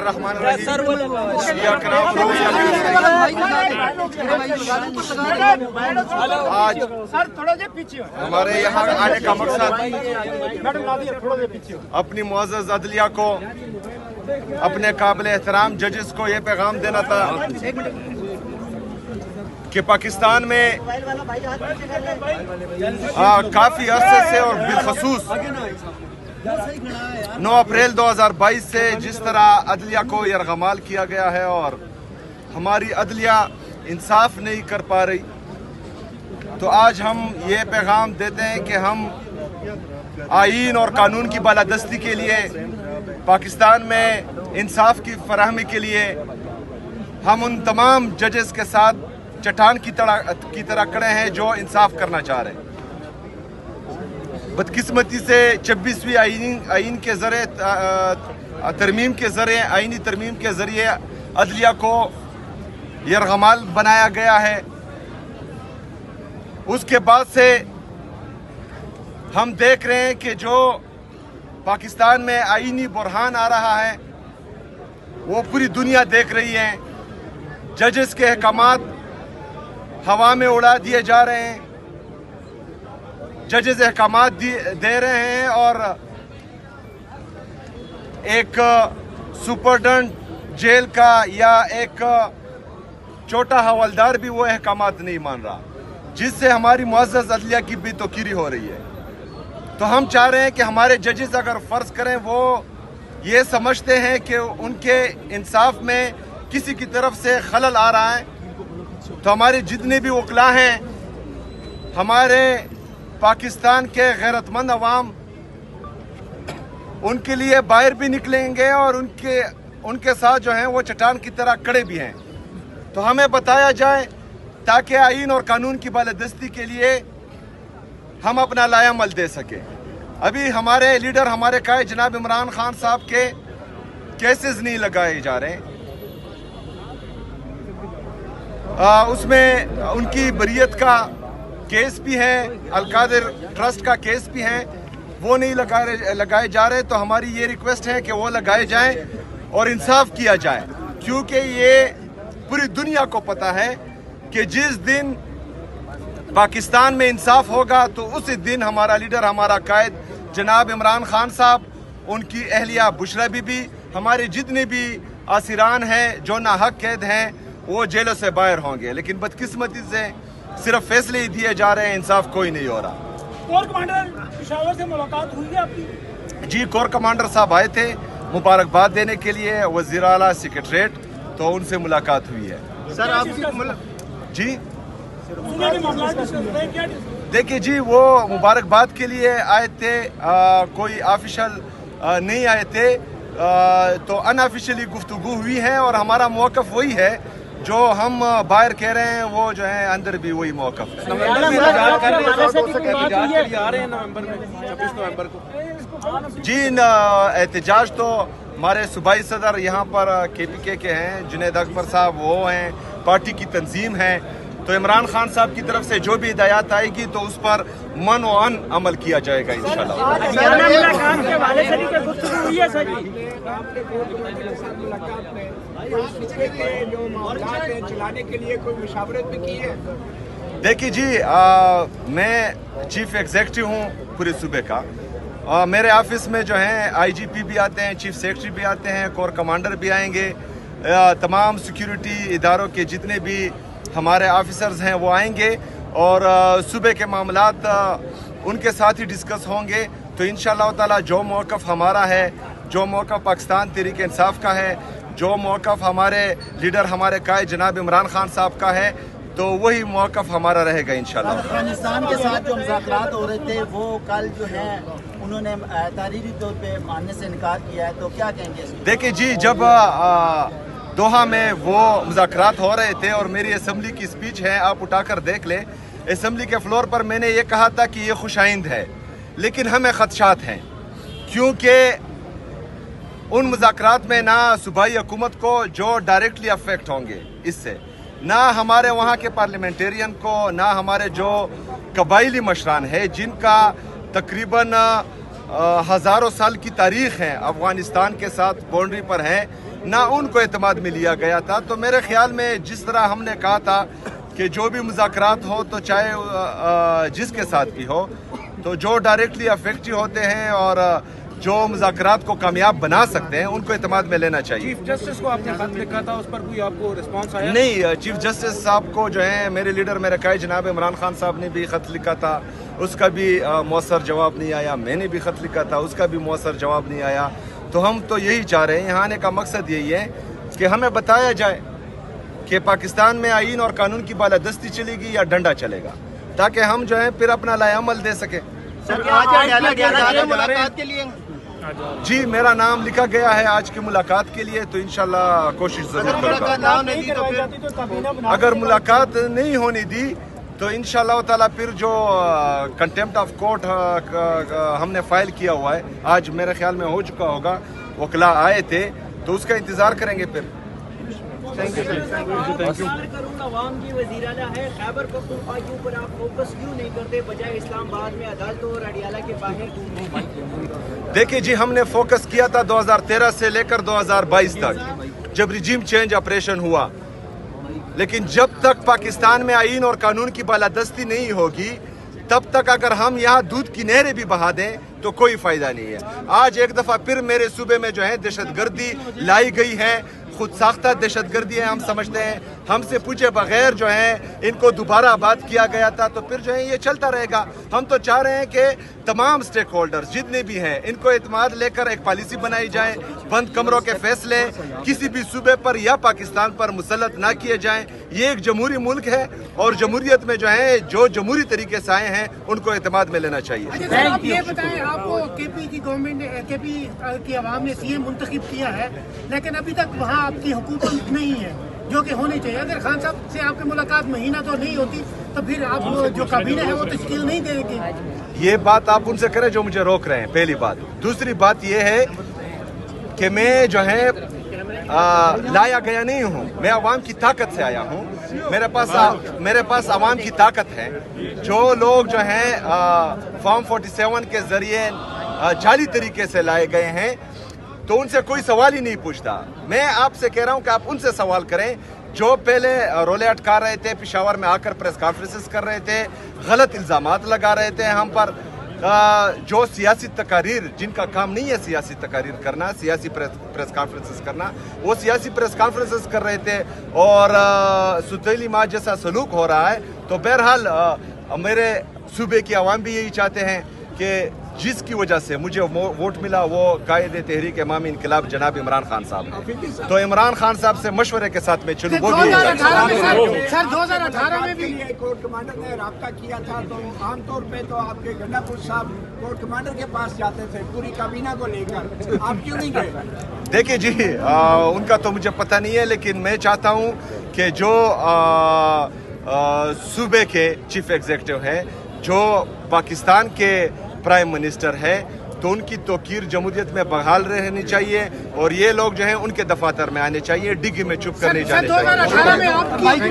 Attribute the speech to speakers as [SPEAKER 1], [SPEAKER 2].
[SPEAKER 1] आज हमारे यहाँ आने का मकसद अपनी मुअज़्ज़ज़ अदलिया को, अपने काबिल एहतराम जजेस को ये पैगाम देना था कि पाकिस्तान में काफ़ी अरसे से और बिलखसूस 9 अप्रैल 2022 से जिस तरह अदलिया को यरगमाल किया गया है और हमारी अदलिया इंसाफ नहीं कर पा रही, तो आज हम ये पैगाम देते हैं कि हम आईन और कानून की बालादस्ती के लिए, पाकिस्तान में इंसाफ की फराहमी के लिए हम उन तमाम जजेस के साथ चट्टान की तरह खड़े हैं जो इंसाफ करना चाह रहे हैं। बदकिस्मती से 26वीं आईन के ज़रिए तरमीम के ज़रिए आईनी तरमीम के ज़रिए अदलिया को यरगमाल बनाया गया है। उसके बाद से हम देख रहे हैं कि जो पाकिस्तान में आईनी बुरहान आ रहा है वो पूरी दुनिया देख रही है। जजेस के अहकामात हवा में उड़ा दिए जा रहे हैं, जजेस अहकामात दे रहे हैं और एक सुपरडेंट जेल का या एक छोटा हवलदार भी वो अहकामात नहीं मान रहा, जिससे हमारी मुअज़्ज़ज़ अदलिया की भी तोकीरी हो रही है। तो हम चाह रहे हैं कि हमारे जजेस अगर फ़र्ज़ करें वो ये समझते हैं कि उनके इंसाफ में किसी की तरफ से खलल आ रहा है, तो हमारे जितने भी वकला हैं, हमारे पाकिस्तान के गैरतमंद अवाम उनके लिए बाहर भी निकलेंगे और उनके साथ जो हैं वो चट्टान की तरह खड़े भी हैं। तो हमें बताया जाए ताकि आईन और कानून की बालादस्ती के लिए हम अपना लायामल दे सकें। अभी हमारे लीडर, हमारे कायद जनाब इमरान खान साहब के केसेस नहीं लगाए जा रहे हैं, उसमें उनकी बरियत का केस भी है, अलकादिर ट्रस्ट का केस भी है, वो नहीं लगाए जा रहे। तो हमारी ये रिक्वेस्ट है कि वो लगाए जाएं और इंसाफ किया जाए, क्योंकि ये पूरी दुनिया को पता है कि जिस दिन पाकिस्तान में इंसाफ होगा तो उसी दिन हमारा लीडर, हमारा कायद जनाब इमरान खान साहब, उनकी अहलिया बुशरा बीबी, हमारे जितने भी आसिरान हैं जो नाहक कैद हैं वो जेलों से बाहर होंगे। लेकिन बदकिस्मती से सिर्फ फैसले ही दिए जा रहे हैं, इंसाफ कोई नहीं हो रहा।
[SPEAKER 2] कोर कमांडर पेशावर से मुलाकात हुई है आपकी?
[SPEAKER 1] जी, कोर कमांडर साहब आए थे मुबारकबाद देने के लिए वज़ीर आला सेक्रेटरीट, तो उनसे मुलाकात हुई है।
[SPEAKER 2] सर आपकी
[SPEAKER 1] जी देखिए जी, वो मुबारकबाद के लिए आए थे, कोई ऑफिशियल नहीं आए थे, तो अनऑफिशियली गुफ्तगू हुई है और हमारा मौक़िफ़ वही है जो हम बाहर कह रहे हैं, वो जो है अंदर भी वही मौक़िफ़ है। जी, एहतजाज तो हमारे सूबाई सदर यहाँ पर KPK के हैं, जुनैद अकबर साहब वो हैं, पार्टी की तंजीम है। तो इमरान खान साहब की तरफ से जो भी हिदायत आएगी तो उस पर मन व अन अमल किया जाएगा इंशाल्लाह। देखिए जी, मैं चीफ एग्जीक्यूटिव हूँ पूरे सूबे का, मेरे ऑफिस में जो है IGP भी आते हैं, चीफ सेक्रेटरी भी आते हैं, कोर कमांडर भी आएंगे, तमाम सिक्योरिटी इदारों के जितने भी हमारे ऑफिसर्स हैं वो आएंगे और सूबे के मामलात उनके साथ ही डिस्कस होंगे। तो इंशाअल्लाह ताला जो मौक़िफ़ हमारा है, जो मौक़िफ़ पाकिस्तान तहरीक इंसाफ का है, जो मौक़िफ़ हमारे लीडर, हमारे कायद जनाब इमरान खान साहब का है, तो वही मौक़िफ़ हमारा रहेगा इंशाअल्लाह।
[SPEAKER 3] अफगानिस्तान के साथ जो मुज़ाकरात हो रहे थे वो कल जो है उन्होंने तारीरी तौर पे मानने से इनकार किया है, तो क्या कहेंगे? देखिए
[SPEAKER 1] जी, जब दोहा में वो मुज़ाकरात हो रहे थे और मेरी असम्बली की स्पीच है, आप उठाकर देख लें, असम्बली के फ्लोर पर मैंने ये कहा था कि ये खुशाइंद है, लेकिन हमें ख़दशात हैं, क्योंकि उन मुज़ाकरात में ना सूबाई हुकूमत को जो डायरेक्टली अफेक्ट होंगे इससे, ना हमारे वहाँ के पार्लियामेंटेरियन को, ना हमारे जो कबाइली मशरान है जिनका तकरीबन हज़ारों साल की तारीख़ है, अफ़गानिस्तान के साथ बाउंड्री पर हैं, ना उनको एतमाद में लिया गया था। तो मेरे ख्याल में जिस तरह हमने कहा था कि जो भी मुज़ाकरात हो तो चाहे जिसके साथ भी हो, तो जो डायरेक्टली अफेक्टिव होते हैं और जो मुज़ाकरात को कामयाब बना सकते हैं उनको एतमाद में लेना चाहिए।
[SPEAKER 2] चीफ जस्टिस को आपने खत लिखा था, उस पर कोई आपको रिस्पांस आया?
[SPEAKER 1] नहीं, चीफ जस्टिस साहब को जो है मेरे लीडर मेरे कायद जनाब इमरान खान साहब ने भी खत लिखा था, उसका भी मौसर जवाब नहीं आया। मैंने भी खत लिखा था, उसका भी मौसर जवाब नहीं आया। तो हम तो यही चाह रहे हैं, यहाँ आने का मकसद यही है कि हमें बताया जाए कि पाकिस्तान में आईन और कानून की बालादस्ती चलेगी या डंडा चलेगा, ताकि हम जो है फिर अपना लाएअमल दे सके।
[SPEAKER 3] सर, आज मुलाकात के लिए
[SPEAKER 1] जी मेरा नाम लिखा गया है आज की मुलाकात के लिए, तो इंशाल्लाह कोशिश जरूर करूंगा। अगर मुलाकात नहीं होने दी तो इंशाल्लाह ताला फिर जो कंटेम्प्ट ऑफ कोर्ट हमने फाइल किया हुआ है, आज मेरे ख्याल में हो चुका होगा, वकला आए थे, तो उसका इंतजार करेंगे फिर। Thank you.
[SPEAKER 4] अवाम की वज़ीर-ए-आला है, खैबर पख्तूनख्वा के ऊपर आप फोकस क्यों नहीं करते, बजाय इस्लामाबाद में अदालतों और अडियाला के बाहर?
[SPEAKER 1] देखिए जी, हमने फोकस किया था 2013 से लेकर 2022 तक, जब रिजीम चेंज ऑपरेशन हुआ। लेकिन जब तक पाकिस्तान में आईन और कानून की बालादस्ती नहीं होगी, तब तक अगर हम यहाँ दूध की नहरें भी बहा दें तो कोई फायदा नहीं है। आज एक दफा फिर मेरे सूबे में जो है दहशतगर्दी लाई गई है, खुद साख्ता दहशतगर्दी है। हम समझते हैं हमसे पूछे बगैर जो है इनको दोबारा आबाद किया गया था, तो फिर जो है ये चलता रहेगा। हम तो चाह रहे हैं कि तमाम स्टेक होल्डर्स जितने भी हैं इनको एतमाद लेकर एक पॉलिसी बनाई जाए, बंद कमरों के फैसले किसी भी सूबे पर या पाकिस्तान पर मुसल्लत ना किए जाएं। ये एक जमहूरी मुल्क है और जमहूरियत में जो है जो जमहूरी तरीके से आए हैं उनको एतमाद में लेना चाहिए।
[SPEAKER 5] आप ये बताएं, आपको केपी की गवर्नमेंट ने, केपी की आवाम ने सीएम मुंतखब किया है, लेकिन अभी तक वहाँ आपकी हुकूमत नहीं है जो कि होनी चाहिए। अगर खान साहब से आपकी मुलाकात महीना तो नहीं होती तो फिर आप जो काबीना है वो तश्कील नहीं देंगे।
[SPEAKER 1] ये बात आप उनसे करें जो मुझे रोक रहे हैं, पहली बात। दूसरी बात ये है कि मैं जो है लाया गया नहीं हूँ, मैं आवाम की ताकत से आया हूँ। मेरे पास आवाम की ताकत है। जो लोग जो हैं फॉर्म 47 के जरिए जाली तरीके से लाए गए हैं, तो उनसे कोई सवाल ही नहीं पूछता। मैं आपसे कह रहा हूं कि आप उनसे सवाल करें जो पहले रोले अटका रहे थे, पेशावर में आकर प्रेस कॉन्फ्रेंसेस कर रहे थे, गलत इल्जामात लगा रहे थे हम पर, जो सियासी तकारीर, जिनका काम नहीं है सियासी तकारीर करना, सियासी प्रेस कॉन्फ्रेंसेस करना, वो सियासी प्रेस कॉन्फ्रेंसेस कर रहे थे और सुतैली माँ जैसा सलूक हो रहा है। तो बहरहाल मेरे सूबे की आवाम भी यही चाहते हैं कि जिसकी वजह से मुझे वोट मिला वो कायद तहरीक इमामी इनकलाब जनाब इमरान खान साहब हैं। तो इमरान खान साहब से मशवरे के साथ में चलूँ। वो भी
[SPEAKER 5] 2018 में भी
[SPEAKER 6] कोर्ट कमांडर ने रब्ता किया था, तो आमतौर पे तो आपके गंडापुर साहब कोर्ट कमांडर के पास जाते थे पूरी काबीना को लेकर, आप क्यों नहीं गए?
[SPEAKER 1] देखिए जी, उनका तो मुझे पता नहीं है, लेकिन मैं चाहता हूँ कि जो सूबे के चीफ एग्जीक्यूटिव हैं, जो पाकिस्तान के प्राइम मिनिस्टर है, तो उनकी तौकीर जमहूरियत में बहाल रहनी चाहिए और ये लोग जो हैं उनके दफातर में आने चाहिए, डिग्गी में चुप कर नहीं जाने चाहिए।